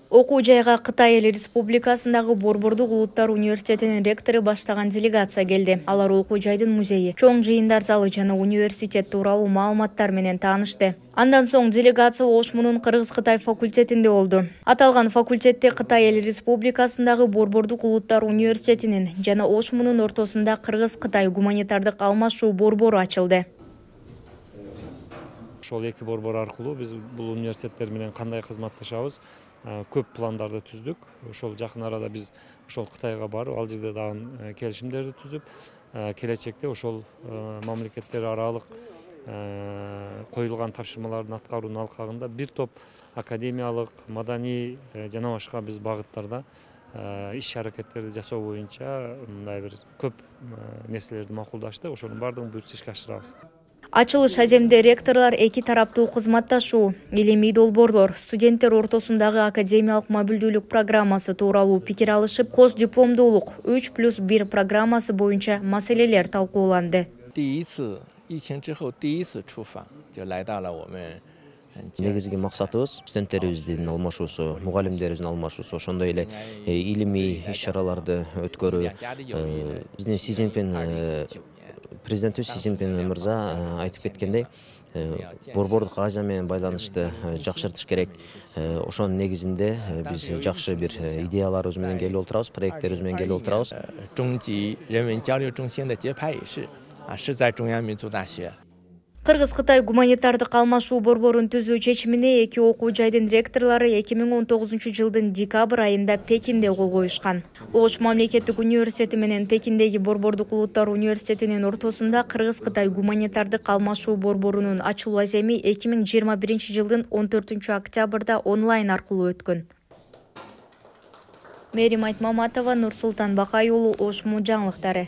Окуу жайга Кытай Эл Республикасындагы Борбордук Улуттар университетинин ректору баштаган делегация келди. Алар окуу жайдын музейи, чоң жыйындар залы жана университет тууралуу маалыматтар менен таанышты. Андан соң делегация Ошмунун Кыргыз-Кытай факультетинде болду. Аталган факультетте Кытай Эл Республикасындагы Борбордук Улуттар университетинин жана Ошмунун ортосунда Кыргыз-Кытай гуманитардык алмашуу борбору ачылды. Ошол эки борбор аркылуу биз бул университеттер менен кандай кызматташабыз, көп пландарды түздүк. Ошол жакын арада биз ошол Кытайга барып, ал жерде дагы келишимдерди түзүп, келечекте ошол мамлекеттер аралык коюлган тапшырмалардын аткаруунун алкагында бир топ академиялык, маданий жана башка биз багыттарда иш аракеттерди жасоо боюнча мындай бир көп нерселерди макулдашты. Ошонун баардыгын буюрса ишке ашырабыз. Ачылыш аземде ректорлор эки тараптуу кызматташуу, илимий долбоорлор, студенттер ортосундагы академиялык мобилдүүлүк программасы тууралуу пикир алышып, кош дипломдуулук 3+1 программасы боюнча маселелер талкууланды. Негизги максатыбыз студенттерибиздин алмашуусу, мугалимдерибиздин алмашуусу, ошондой эле илимий иш-чараларды өткөрүү. Биздин Си Цзиньпин президентибиз Си Цзиньпин мырза айтып кеткендей, борбордук Азия менен байланышты жакшыртыш керек. Ошонун негизинде биз жакшы бир идеяларыбыз менен келип отурабыз, проекттерибиз менен келип отурабыз. Кыргыз-Кытай гуманитардык алмашуу борборун түзүү чечимине эки окуу жайдын ректорлору 2019 жылдын декабрь айында Пекинде кол коюшкан. Ош мамлекеттик университети менен Пекиндеги Борбордук Улуттар университетинин ортосунда Кыргыз-Кытай гуманитардык алмашуу борборунун ачылуу аземи 2021 жылдын 14 октябрда онлайн аркылуу өткөн. Мерим Айтмаматова, Нурсултан Бакай уулу, Ошму жаңылыктары.